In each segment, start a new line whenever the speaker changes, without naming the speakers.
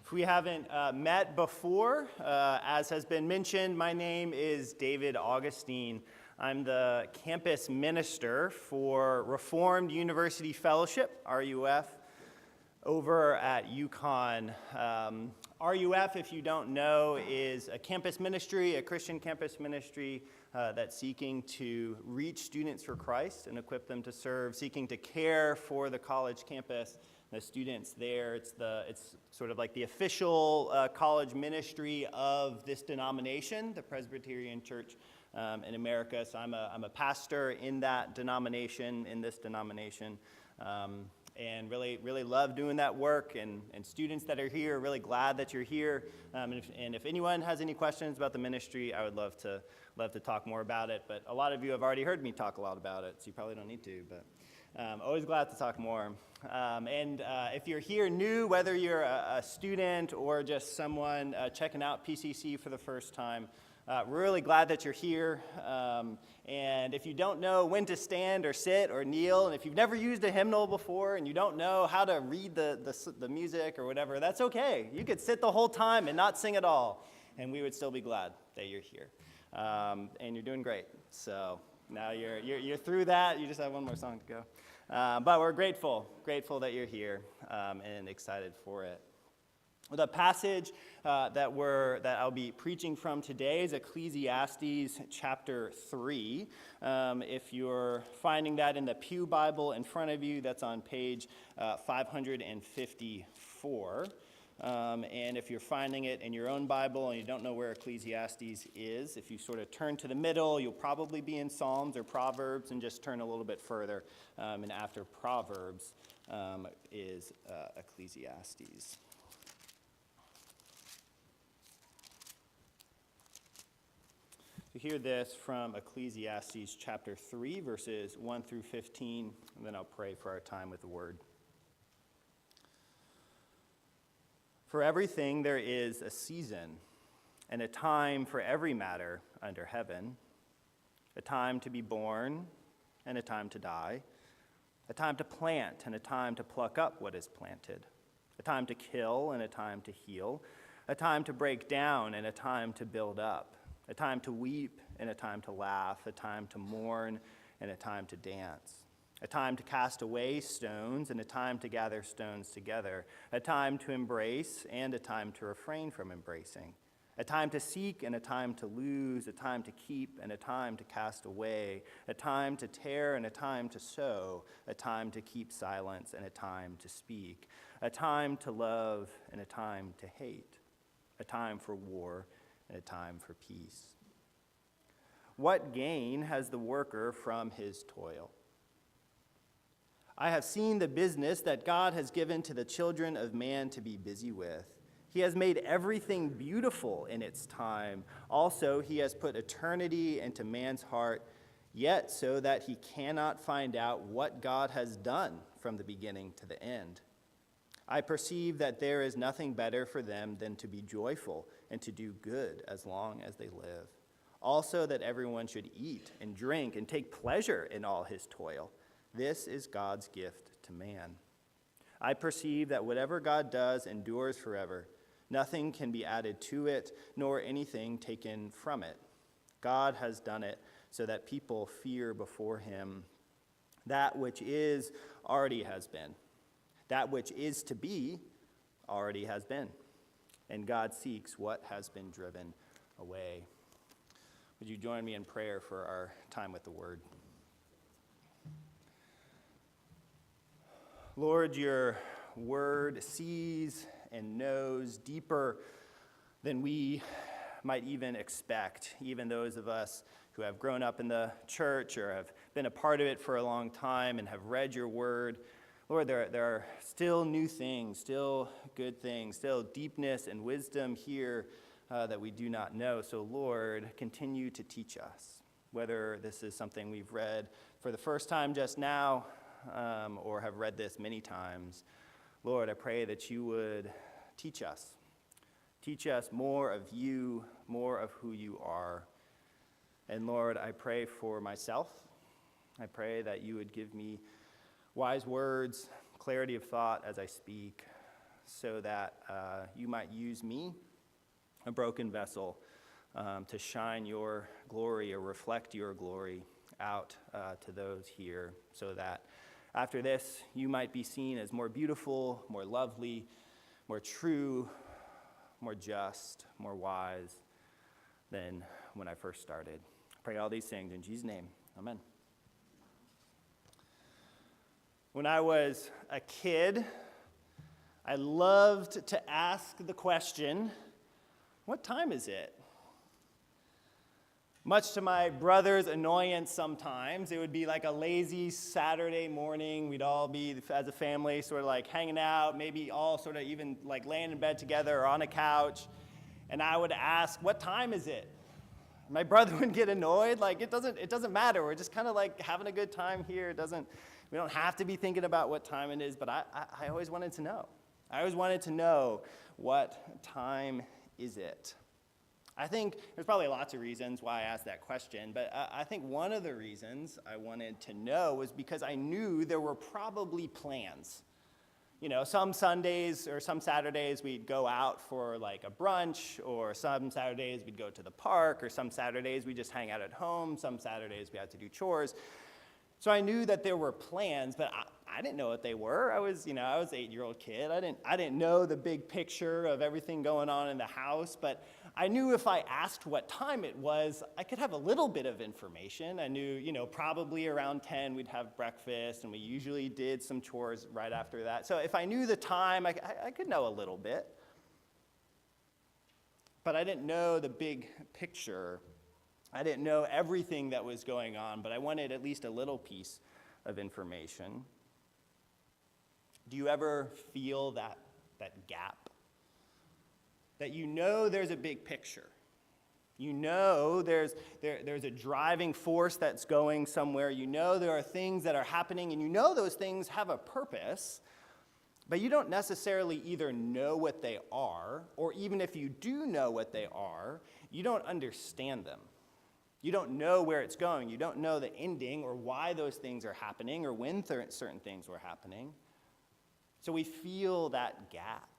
If we haven't met before, as has been mentioned, my name is David Augustine. I'm the campus minister for Reformed University Fellowship, RUF, over at UConn. RUF, if you don't know, is a campus ministry, a Christian campus ministry that's seeking to reach students for Christ and equip them to serve, seeking to care for the college campus, the students there. It's sort of like the official college ministry of this denomination, the Presbyterian Church in America. So I'm a pastor in that denomination, in this denomination. And really love doing that work, and students that are here, really glad that you're here. And if anyone has any questions about the ministry, I would love to talk more about it. But a lot of you have already heard me talk a lot about it, so you probably don't need to. But always glad to talk more. And if you're here new, whether you're a student or just someone checking out PCC for the first time, we're really glad that you're here. And if you don't know when to stand or sit or kneel, and if you've never used a hymnal before and you don't know how to read the music or whatever, that's okay. You could sit the whole time and not sing at all, and we would still be glad that you're here. And you're doing great. So now you're through that. You just have one more song to go. But we're grateful that you're here and excited for it. The passage that I'll be preaching from today is Ecclesiastes chapter 3. If you're finding that in the Pew Bible in front of you, that's on page 554. And if you're finding it in your own Bible and you don't know where Ecclesiastes is, if you sort of turn to the middle, you'll probably be in Psalms or Proverbs, and just turn a little bit further. And after Proverbs is Ecclesiastes. To hear this from Ecclesiastes chapter 3, verses 1 through 15, and then I'll pray for our time with the Word. For everything there is a season, and a time for every matter under heaven, a time to be born, and a time to die, a time to plant, and a time to pluck up what is planted, a time to kill, and a time to heal, a time to break down, and a time to build up, a time to weep and a time to laugh, a time to mourn and a time to dance, a time to cast away stones and a time to gather stones together, a time to embrace and a time to refrain from embracing, a time to seek and a time to lose, a time to keep and a time to cast away, a time to tear and a time to sow, a time to keep silence and a time to speak, a time to love and a time to hate, a time for war and a time for peace. What gain has the worker from his toil? I have seen the business that God has given to the children of man to be busy with. He has made everything beautiful in its time. Also, he has put eternity into man's heart, yet so that he cannot find out what God has done from the beginning to the end. I perceive that there is nothing better for them than to be joyful and to do good as long as they live. Also that everyone should eat and drink and take pleasure in all his toil. This is God's gift to man. I perceive that whatever God does endures forever. Nothing can be added to it, nor anything taken from it. God has done it so that people fear before him. That which is already has been. That which is to be already has been, and God seeks what has been driven away. Would you join me in prayer for our time with the Word? Lord, your Word sees and knows deeper than we might even expect, even those of us who have grown up in the church or have been a part of it for a long time and have read your Word. Lord, there are still new things, still good things, still deepness and wisdom here that we do not know. So, Lord, continue to teach us, whether this is something we've read for the first time just now or have read this many times. Lord, I pray that you would teach us. Teach us more of you, more of who you are. And, Lord, I pray for myself. I pray that you would give me wise words, clarity of thought as I speak, so that you might use me, a broken vessel, to shine your glory or reflect your glory out to those here, so that after this you might be seen as more beautiful, more lovely, more true, more just, more wise than when I first started. I pray all these things in Jesus' name. Amen. When I was a kid, I loved to ask the question, what time is it? Much to my brother's annoyance sometimes, it would be like a lazy Saturday morning. We'd all be, as a family, sort of like hanging out, maybe all sort of even like laying in bed together or on a couch. And I would ask, what time is it? My brother would get annoyed, like it doesn't matter. We're just kind of like having a good time here. We don't have to be thinking about what time it is, but I always wanted to know. I always wanted to know, what time is it? I think there's probably lots of reasons why I asked that question, but I think one of the reasons I wanted to know was because I knew there were probably plans. You know, some Sundays or some Saturdays we'd go out for like a brunch, or some Saturdays we'd go to the park, or some Saturdays we just hang out at home, some Saturdays we had to do chores. So I knew that there were plans, but I didn't know what they were. I was an 8-year-old kid. I didn't know the big picture of everything going on in the house, but I knew if I asked what time it was, I could have a little bit of information. I knew, probably around 10 we'd have breakfast, and we usually did some chores right after that. So if I knew the time, I could know a little bit. But I didn't know the big picture. I didn't know everything that was going on, but I wanted at least a little piece of information. Do you ever feel that gap? That there's a big picture. There's a driving force that's going somewhere. There are things that are happening, and those things have a purpose, but you don't necessarily either know what they are, or even if you do know what they are, you don't understand them. You don't know where it's going. You don't know the ending or why those things are happening or when certain things were happening. So we feel that gap.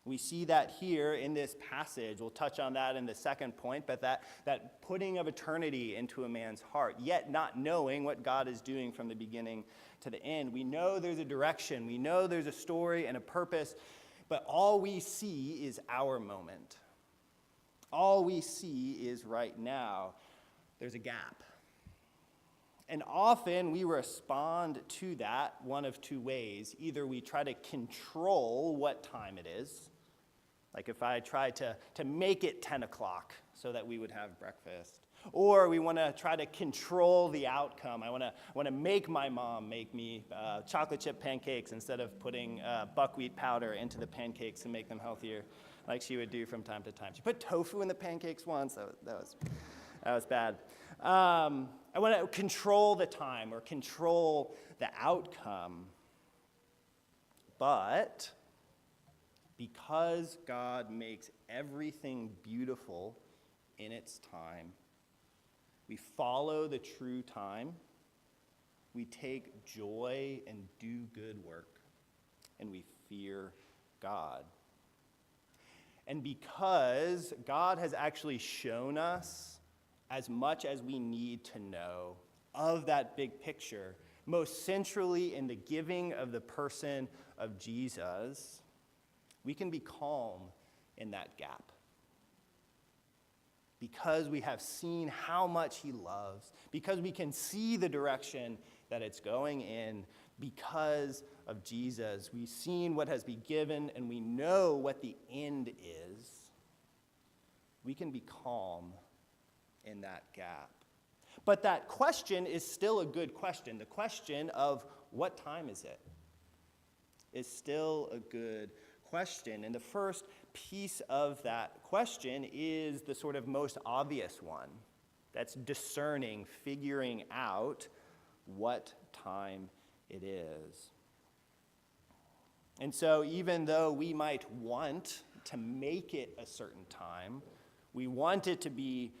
We see that here in this passage. We'll touch on that in the second point, but that putting of eternity into a man's heart, yet not knowing what God is doing from the beginning to the end. We know there's a direction. We know there's a story and a purpose, but all we see is our moment. All we see is right now. There's a gap. And often we respond to that one of two ways. Either we try to control what time it is, like if I try to make it 10 o'clock so that we would have breakfast, or we want to try to control the outcome. I want to make my mom make me chocolate chip pancakes instead of putting buckwheat powder into the pancakes and make them healthier, like she would do from time to time. She put tofu in the pancakes once. That was bad. I want to control the time or control the outcome. But because God makes everything beautiful in its time, we follow the true time, we take joy and do good work, and we fear God. And because God has actually shown us as much as we need to know of that big picture, most centrally in the giving of the person of Jesus, we can be calm in that gap. Because we have seen how much he loves, because we can see the direction that it's going in, because of Jesus, we've seen what has been given and we know what the end is, we can be calm in that gap. But that question is still a good question. The question of what time is it is still a good question. And the first piece of that question is the sort of most obvious one. That's discerning, figuring out what time it is. And so even though we might want to make it a certain time, we want it to be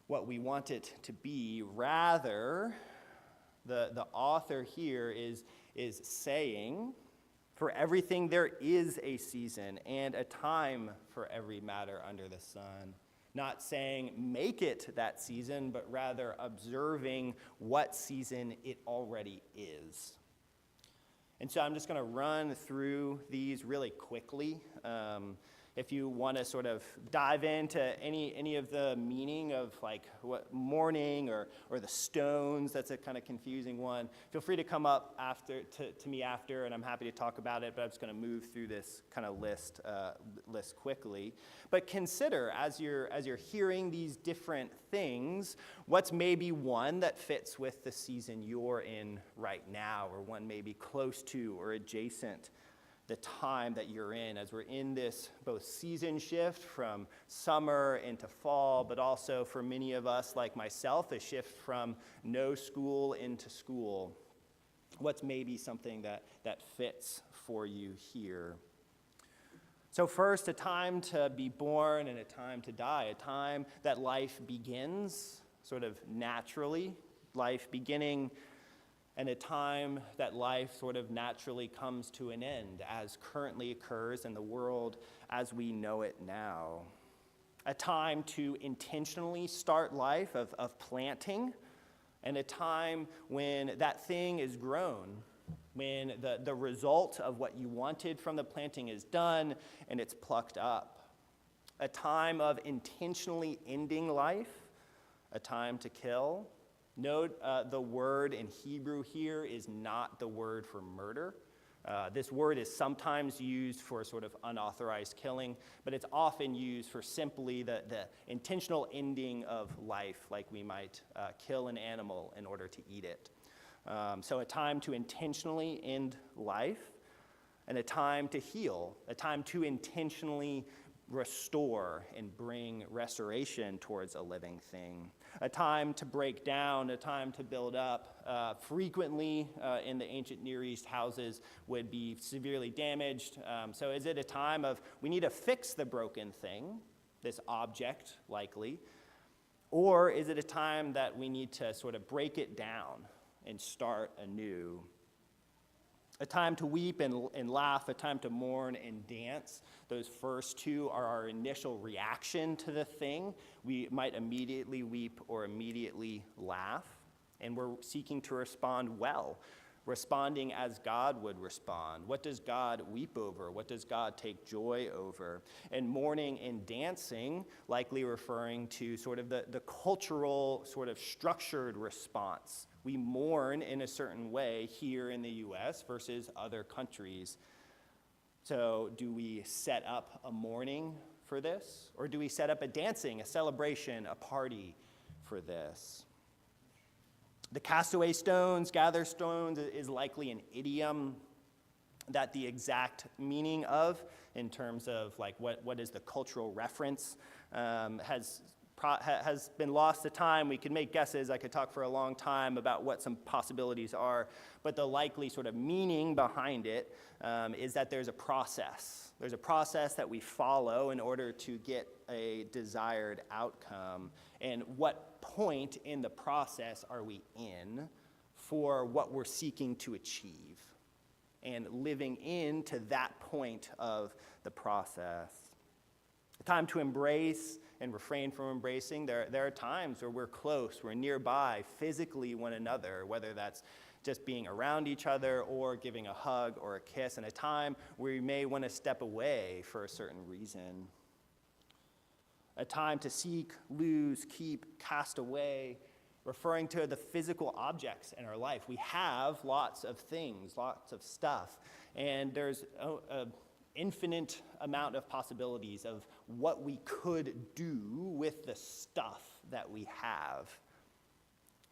what we want it to be, rather, the author here is saying For everything there is a season and a time for every matter under the sun. Not saying make it that season, but rather observing what season it already is. And so I'm just going to run through these really quickly. If you want to sort of dive into any of the meaning of like what mourning or the stones, that's a kind of confusing one, feel free to come up to me after, and I'm happy to talk about it, but I'm just going to move through this kind of list quickly. But consider, as you're hearing these different things, what's maybe one that fits with the season you're in right now, or one maybe close to or adjacent the time that you're in, as we're in this both season shift from summer into fall, but also for many of us, like myself, a shift from no school into school. What's maybe something that fits for you here? So first, a time to be born and a time to die, a time that life begins sort of naturally, life beginning, and a time that life sort of naturally comes to an end, as currently occurs in the world as we know it now. A time to intentionally start life of planting, and a time when that thing is grown, when the result of what you wanted from the planting is done and it's plucked up. A time of intentionally ending life, a time to kill. Note the word in Hebrew here is not the word for murder. This word is sometimes used for sort of unauthorized killing, but it's often used for simply the intentional ending of life, like we might kill an animal in order to eat it. So a time to intentionally end life, and a time to heal, a time to intentionally restore and bring restoration towards a living thing. A time to break down, a time to build up. Frequently in the ancient Near East, houses would be severely damaged. So is it a time of we need to fix the broken thing, this object likely, or is it a time that we need to sort of break it down and start anew? A time to weep and laugh, a time to mourn and dance. Those first two are our initial reaction to the thing. We might immediately weep or immediately laugh, and we're seeking to respond well, responding as God would respond. What does God weep over? What does God take joy over? And mourning and dancing, likely referring to sort of the cultural sort of structured response. We mourn in a certain way here in the U.S. versus other countries. So do we set up a mourning for this? Or do we set up a dancing, a celebration, a party for this? The cast away stones, gather stones is likely an idiom that the exact meaning of, in terms of like what is the cultural reference, has been lost to time. We could make guesses. I could talk for a long time about what some possibilities are, but the likely sort of meaning behind it is that there's a process. There's a process that we follow in order to get a desired outcome. And what point in the process are we in for what we're seeking to achieve? And living into that point of the process. A time to embrace and refrain from embracing. There are times where we're close, we're nearby physically one another, whether that's just being around each other or giving a hug or a kiss, and a time where we may want to step away for a certain reason. A time to seek, lose, keep, cast away, referring to the physical objects in our life. We have lots of things, lots of stuff, and there's an infinite amount of possibilities of what we could do with the stuff that we have.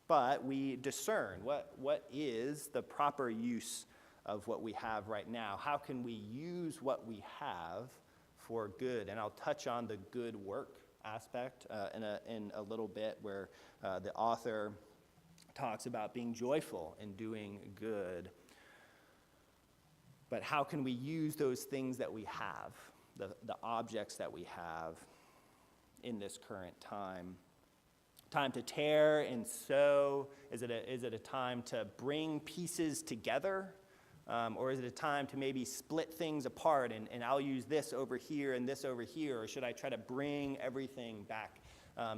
But we discern what is the proper use of what we have right now. How can we use what we have for good? And I'll touch on the good work aspect in a little bit, where the author talks about being joyful and doing good. But how can we use those things that we have, the objects that we have in this current time? Time to tear and sow? Is it a time to bring pieces together? Or is it a time to maybe split things apart and I'll use this over here and this over here? Or should I try to bring everything back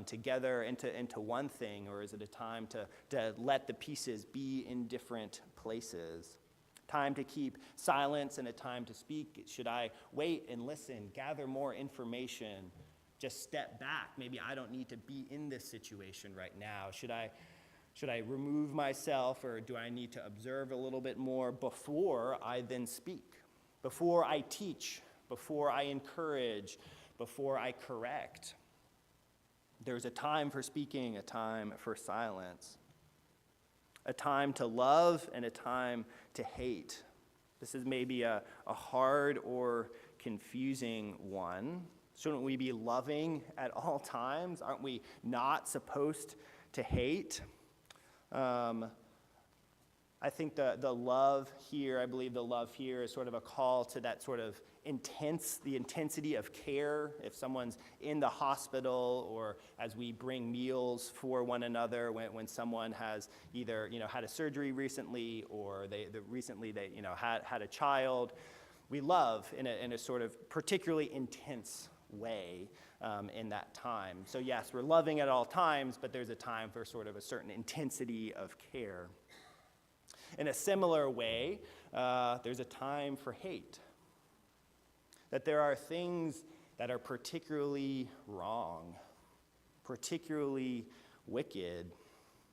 together into one thing? Or is it a time to let the pieces be in different places? Time to keep silence and a time to speak? Should I wait and listen, gather more information, just step back? Maybe I don't need to be in this situation right now. Should I remove myself, or do I need to observe a little bit more before I then speak? Before I teach, before I encourage, before I correct? There's a time for speaking, a time for silence. A time to love and a time to hate. This is maybe a hard or confusing one. Shouldn't we be loving at all times? Aren't we not supposed to hate? I think the love here, I believe the love here is sort of a call to that sort of the intensity of care. If someone's in the hospital, or as we bring meals for one another, when someone has either, had a surgery recently, or recently they had a child, we love in a sort of particularly intense way in that time. So yes, we're loving at all times, but there's a time for sort of a certain intensity of care. In a similar way, there's a time for hate. That there are things that are particularly wrong, particularly wicked.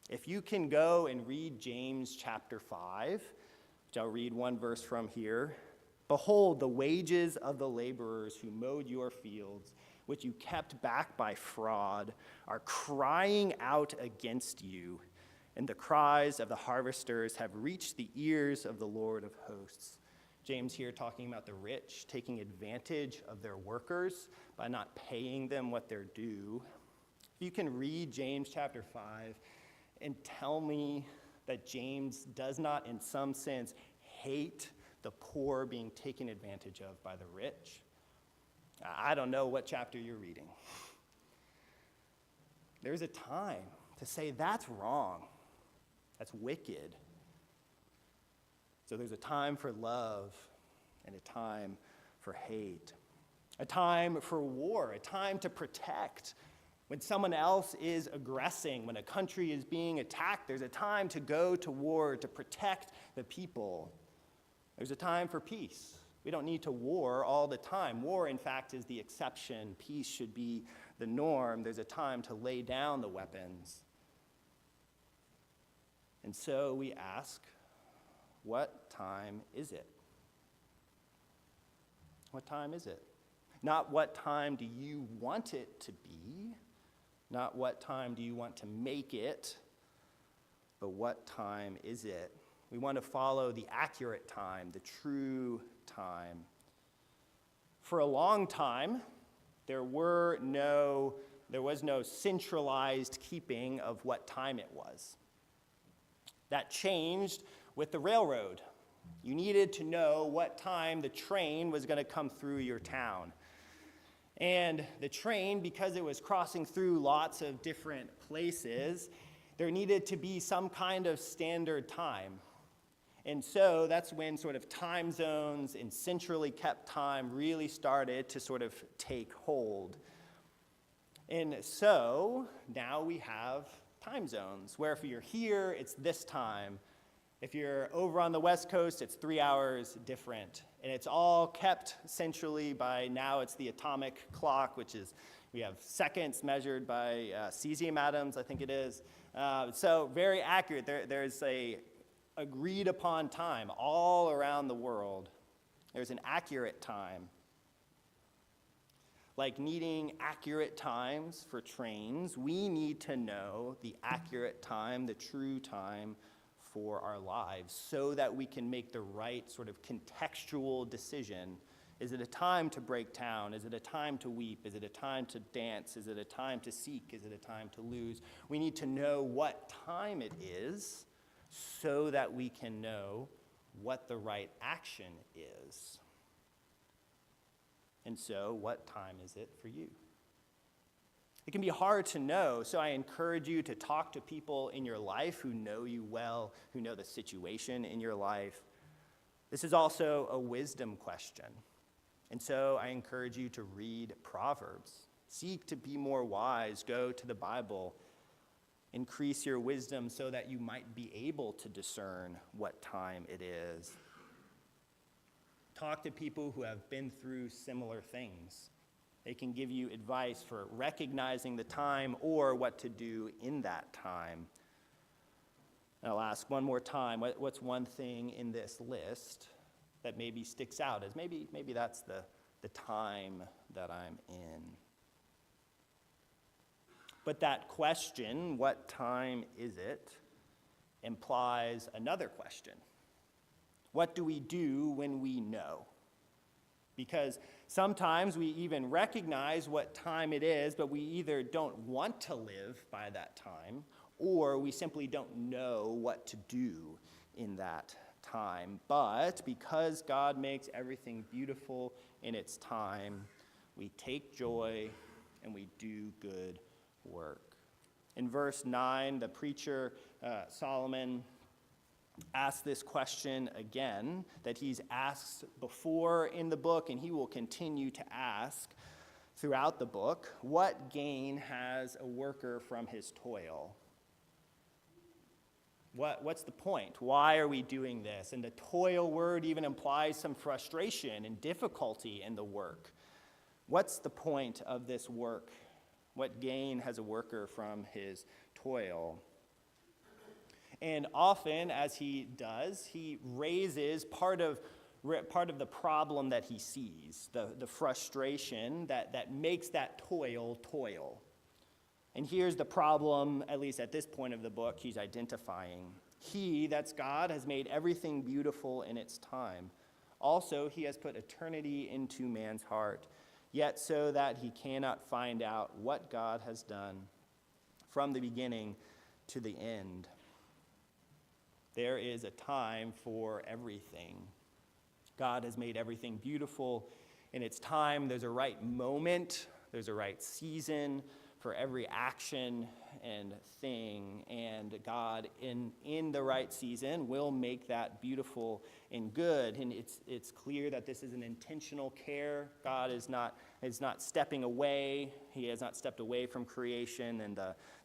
If you can go and read James chapter 5, which I'll read one verse from here. Behold, the wages of the laborers who mowed your fields, which you kept back by fraud, are crying out against you, and the cries of the harvesters have reached the ears of the Lord of hosts. James here talking about the rich taking advantage of their workers by not paying them what they're due. If you can read James chapter 5 and tell me that James does not, in some sense, hate the poor being taken advantage of by the rich, I don't know what chapter you're reading. There's a time to say that's wrong, that's wicked. So there's a time for love and a time for hate. A time for war, a time to protect. When someone else is aggressing, when a country is being attacked, there's a time to go to war to protect the people. There's a time for peace. We don't need to war all the time. War, in fact, is the exception. Peace should be the norm. There's a time to lay down the weapons. And so we ask, what time is it? What time is it? Not what time do you want it to be, not what time do you want to make it, but what time is it? We want to follow the accurate time, the true time. For a long time, there was no centralized keeping of what time it was. That changed with the railroad. You needed to know what time the train was going to come through your town. And the train, because it was crossing through lots of different places, there needed to be some kind of standard time. And so that's when sort of time zones and centrally kept time really started to sort of take hold. And so now we have time zones, where if you're here, it's this time. If you're over on the West Coast, it's 3 hours different. And it's all kept centrally by, now it's the atomic clock, which is, we have seconds measured by cesium atoms, I think it is. So very accurate. There's a agreed upon time all around the world. There's an accurate time. Like needing accurate times for trains, we need to know the accurate time, the true time for our lives, so that we can make the right sort of contextual decision. Is it a time to break down? Is it a time to weep? Is it a time to dance? Is it a time to seek? Is it a time to lose? We need to know what time it is so that we can know what the right action is. And so, what time is it for you? It can be hard to know, so I encourage you to talk to people in your life who know you well, who know the situation in your life. This is also a wisdom question. And so I encourage you to read Proverbs. Seek to be more wise. Go to the Bible. Increase your wisdom so that you might be able to discern what time it is. Talk to people who have been through similar things. They can give you advice for recognizing the time or what to do in that time. And I'll ask one more time, what's one thing in this list that maybe sticks out as maybe that's the time that I'm in? But that question, what time is it, implies another question. What do we do when we know? Because sometimes we even recognize what time it is, but we either don't want to live by that time, or we simply don't know what to do in that time. But because God makes everything beautiful in its time, we take joy and we do good work. In verse 9, the preacher, Solomon, asks this question again that he's asked before in the book, and he will continue to ask throughout the book. What gain has a worker from his toil? What's the point? Why are we doing this? And the toil word even implies some frustration and difficulty in the work. What's the point of this work? What gain has a worker from his toil? And often, as he does, he raises part of the problem that he sees, the frustration that makes that toil. And here's the problem, at least at this point of the book, he's identifying. He, that's God, has made everything beautiful in its time. Also, he has put eternity into man's heart, yet so that he cannot find out what God has done from the beginning to the end. There is a time for everything. God has made everything beautiful in its time. There's a right moment, there's a right season for every action and thing, and God in the right season will make that beautiful and good. And it's clear that this is an intentional care. God is not stepping away. He has not stepped away from creation, and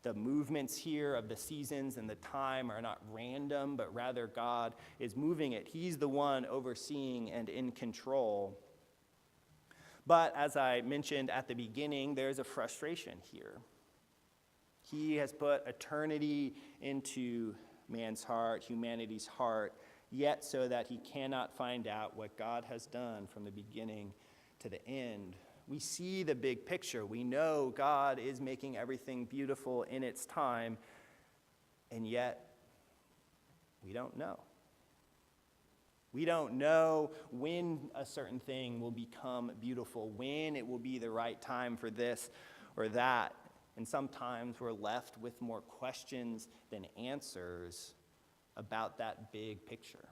the movements here of the seasons and the time are not random, but rather God is moving it. He's the one overseeing and in control. But as I mentioned at the beginning, there's a frustration here. He has put eternity into man's heart, humanity's heart, yet so that he cannot find out what God has done from the beginning to the end. We see the big picture. We know God is making everything beautiful in its time, and yet we don't know. We don't know when a certain thing will become beautiful, when it will be the right time for this or that. And sometimes we're left with more questions than answers about that big picture.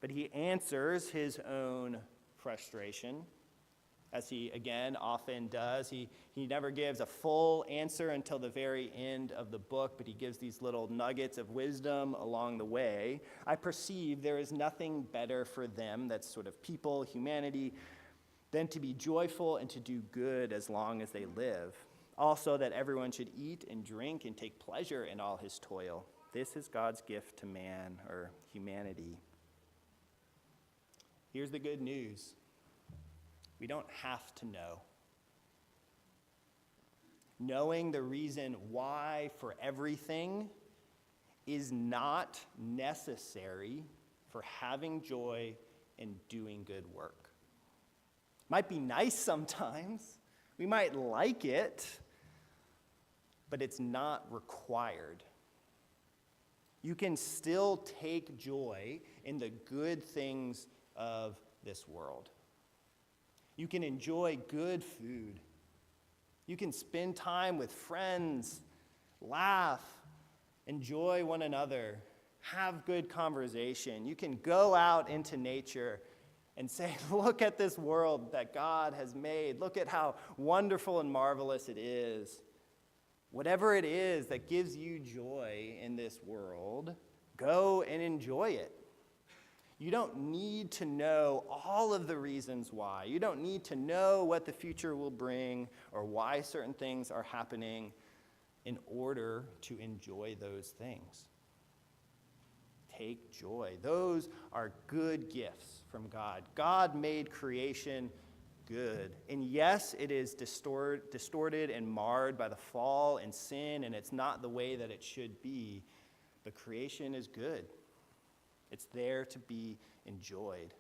But he answers his own frustration, as he, again, often does. He never gives a full answer until the very end of the book, but he gives these little nuggets of wisdom along the way. I perceive there is nothing better for them, that's sort of people, humanity, than to be joyful and to do good as long as they live. Also, that everyone should eat and drink and take pleasure in all his toil. This is God's gift to man, or humanity. Here's the good news. We don't have to know. Knowing the reason why for everything is not necessary for having joy and doing good work. Might be nice sometimes. We might like it, but it's not required. You can still take joy in the good things of this world. You can enjoy good food. You can spend time with friends, laugh, enjoy one another, have good conversation. You can go out into nature and say, look at this world that God has made. Look at how wonderful and marvelous it is. Whatever it is that gives you joy in this world, Go and enjoy it. You don't need to know all of the reasons why. You don't need to know what the future will bring or why certain things are happening in order to enjoy those things. Take joy. Those are good gifts from God. God made creation good. And yes, it is distorted and marred by the fall and sin, and it's not the way that it should be, but creation is good. It's there to be enjoyed.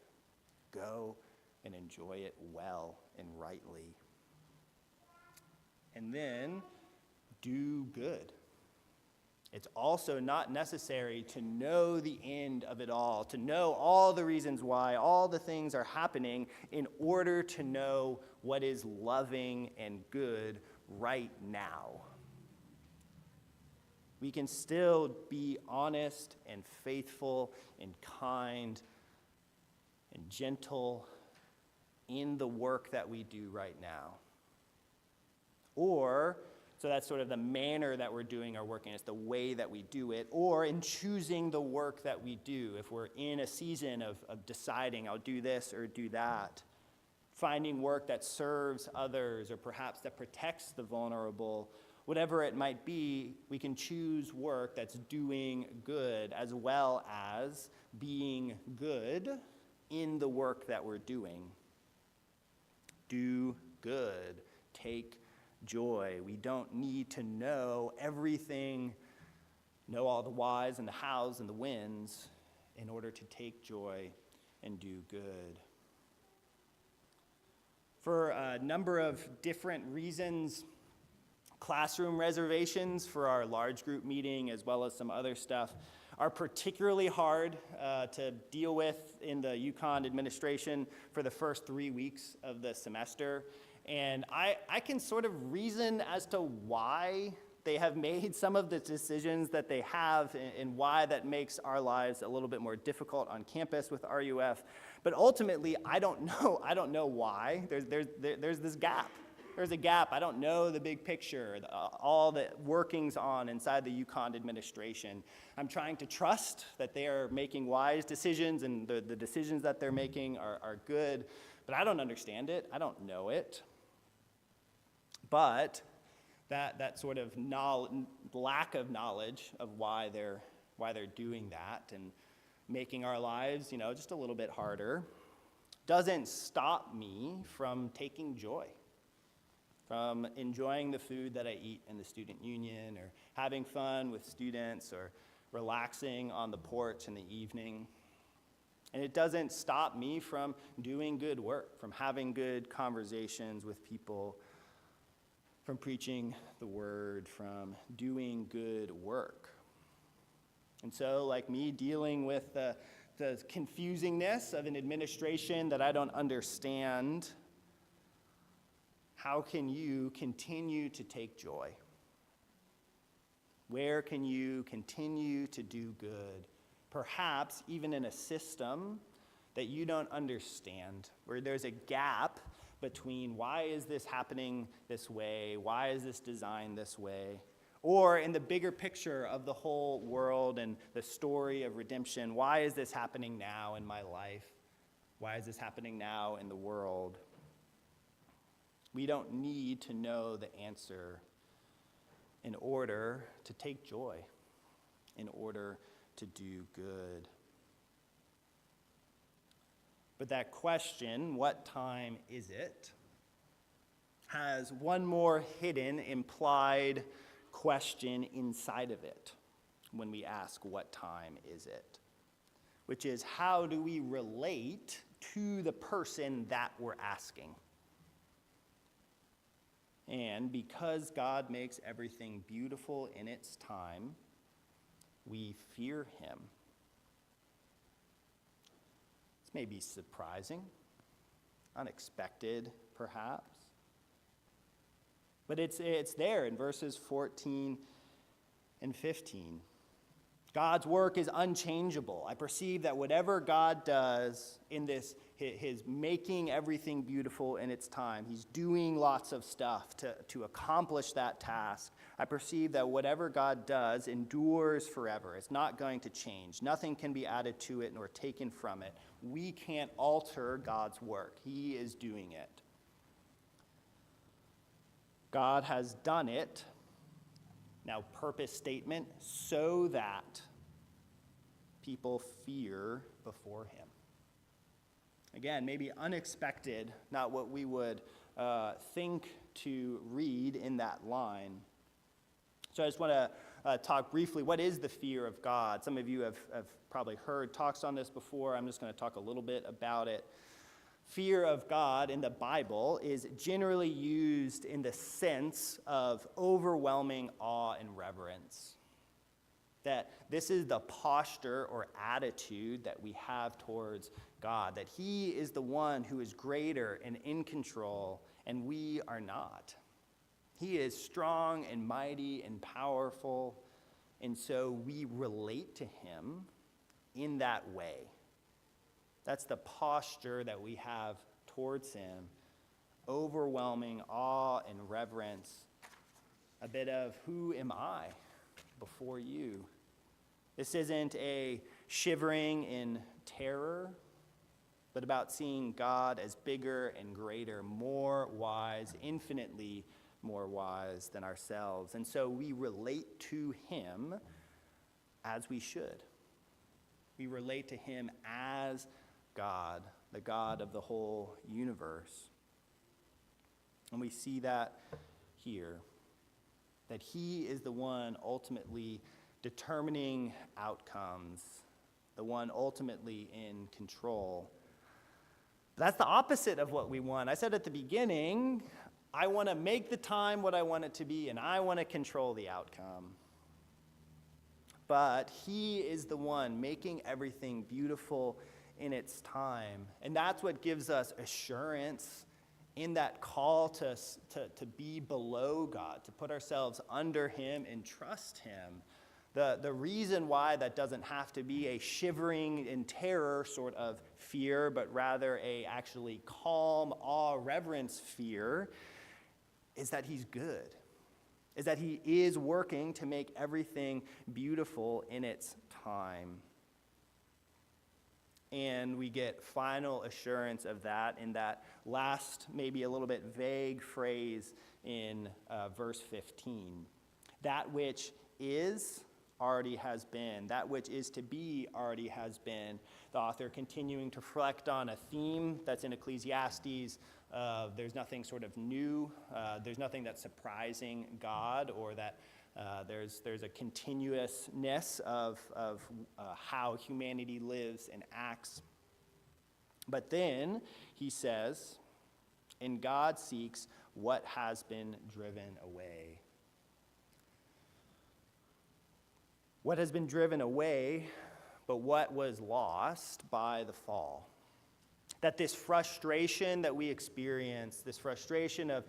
Go and enjoy it well and rightly. And then do good. It's also not necessary to know the end of it all, to know all the reasons why all the things are happening in order to know what is loving and good right now. We can still be honest and faithful and kind and gentle in the work that we do right now. So that's sort of the manner that we're doing our work in. It's the way that we do it. Or in choosing the work that we do. If we're in a season of deciding, I'll do this or do that. Finding work that serves others or perhaps that protects the vulnerable. Whatever it might be, we can choose work that's doing good as well as being good in the work that we're doing. Do good. Take joy. We don't need to know everything, know all the whys and the hows and the whens in order to take joy and do good. For a number of different reasons, classroom reservations for our large group meeting as well as some other stuff are particularly hard to deal with in the UConn administration for the first 3 weeks of the semester. And I can sort of reason as to why they have made some of the decisions that they have and why that makes our lives a little bit more difficult on campus with RUF. But ultimately, I don't know why. There's this gap. There's a gap. I don't know the big picture, all the workings on inside the UConn administration. I'm trying to trust that they are making wise decisions and the decisions that they're making are good. But I don't understand it. I don't know it. But that sort of lack of knowledge of why they're doing that and making our lives, just a little bit harder, doesn't stop me from taking joy, from enjoying the food that I eat in the student union or having fun with students or relaxing on the porch in the evening. And it doesn't stop me from doing good work, from having good conversations with people, from preaching the word, from doing good work. And so, like me dealing with the confusingness of an administration that I don't understand, how can you continue to take joy? Where can you continue to do good? Perhaps even in a system that you don't understand, where there's a gap between why is this happening this way, why is this designed this way, or in the bigger picture of the whole world and the story of redemption, why is this happening now in my life? Why is this happening now in the world? We don't need to know the answer in order to take joy, in order to do good. But that question, what time is it, has one more hidden, implied question inside of it when we ask what time is it, which is how do we relate to the person that we're asking? And because God makes everything beautiful in its time, we fear him. This may be surprising, unexpected, perhaps. But it's there in verses 14 and 15. God's work is unchangeable. I perceive that whatever God does in this, his making everything beautiful in its time. He's doing lots of stuff to accomplish that task. I perceive that whatever God does endures forever. It's not going to change. Nothing can be added to it nor taken from it. We can't alter God's work. He is doing it. God has done it. Now, purpose statement, so that people fear before him. Again, maybe unexpected, not what we would think to read in that line. So I just want to talk briefly, what is the fear of God? Some of you have probably heard talks on this before. I'm just going to talk a little bit about it. Fear of God in the Bible is generally used in the sense of overwhelming awe and reverence. That this is the posture or attitude that we have towards God, that he is the one who is greater and in control, and we are not. He is strong and mighty and powerful, and so we relate to him in that way. That's the posture that we have towards him, overwhelming awe and reverence, a bit of who am I before you. This isn't a shivering in terror, but about seeing God as bigger and greater, more wise, infinitely more wise than ourselves. And so we relate to him as we should. We relate to him as God, the God of the whole universe. And we see that here, that he is the one ultimately determining outcomes, the one ultimately in control. But that's the opposite of what we want. I said at the beginning, I want to make the time what I want it to be, and I want to control the outcome. But he is the one making everything beautiful in its time. And that's what gives us assurance in that call to be below God, to put ourselves under him and trust him. The reason why that doesn't have to be a shivering in terror sort of fear, but rather a actually calm, awe, reverence fear, is that he's good, is that he is working to make everything beautiful in its time. And we get final assurance of that in that last, maybe a little bit vague phrase in verse 15. That which is already has been. That which is to be already has been. The author continuing to reflect on a theme that's in Ecclesiastes. There's nothing sort of new. There's nothing that's surprising God, or that there's a continuousness of how humanity lives and acts. But then he says, and God seeks what has been driven away. What has been driven away, but what was lost by the fall. That this frustration that we experience, this frustration of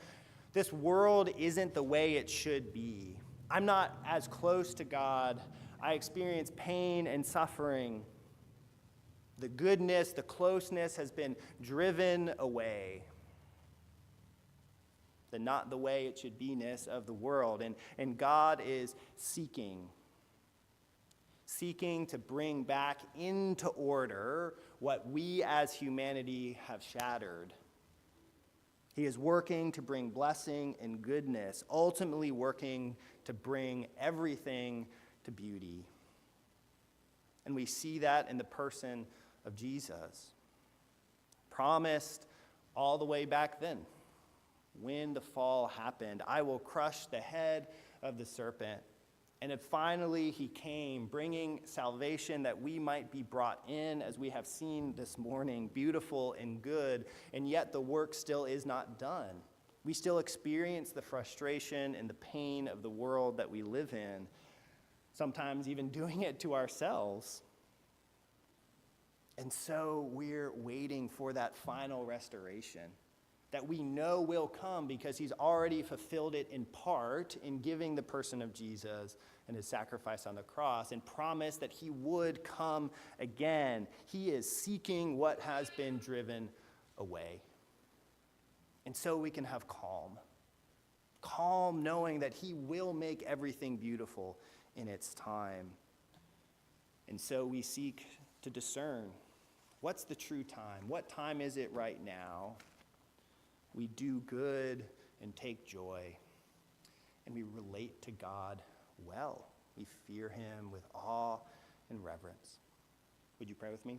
this world isn't the way it should be. I'm not as close to God. I experience pain and suffering. The goodness, the closeness has been driven away. The not the way it should be-ness of the world. And God is seeking to bring back into order what we as humanity have shattered. He is working to bring blessing and goodness, ultimately working to bring everything to beauty. And we see that in the person of Jesus, promised all the way back then, when the fall happened. I will crush the head of the serpent. And then finally he came, bringing salvation that we might be brought in, as we have seen this morning, beautiful and good, and yet the work still is not done. We still experience the frustration and the pain of the world that we live in, sometimes even doing it to ourselves. And so we're waiting for that final restoration. that we know will come because he's already fulfilled it in part in giving the person of Jesus and his sacrifice on the cross, and promised that he would come again. He is seeking what has been driven away. And so we can have calm knowing that he will make everything beautiful in its time. And so we seek to discern, what's the true time? What time is it right now? We do good and take joy, and we relate to God well. We fear him with awe and reverence. Would you pray with me?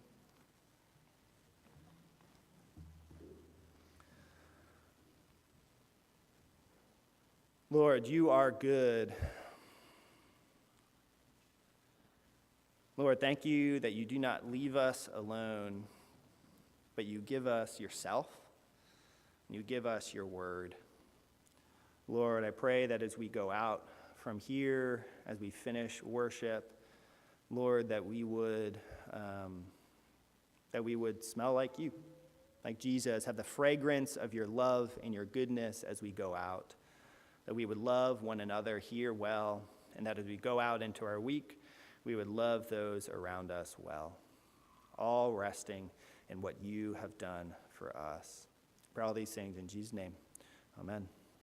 Lord, you are good. Lord, thank you that you do not leave us alone, but you give us yourself, and you give us your word. Lord, I pray that as we go out from here, as we finish worship, Lord, that we would smell like you, like Jesus, have the fragrance of your love and your goodness as we go out, that we would love one another here well, and that as we go out into our week, we would love those around us well, all resting in what you have done for us. For all these things in Jesus' name, amen.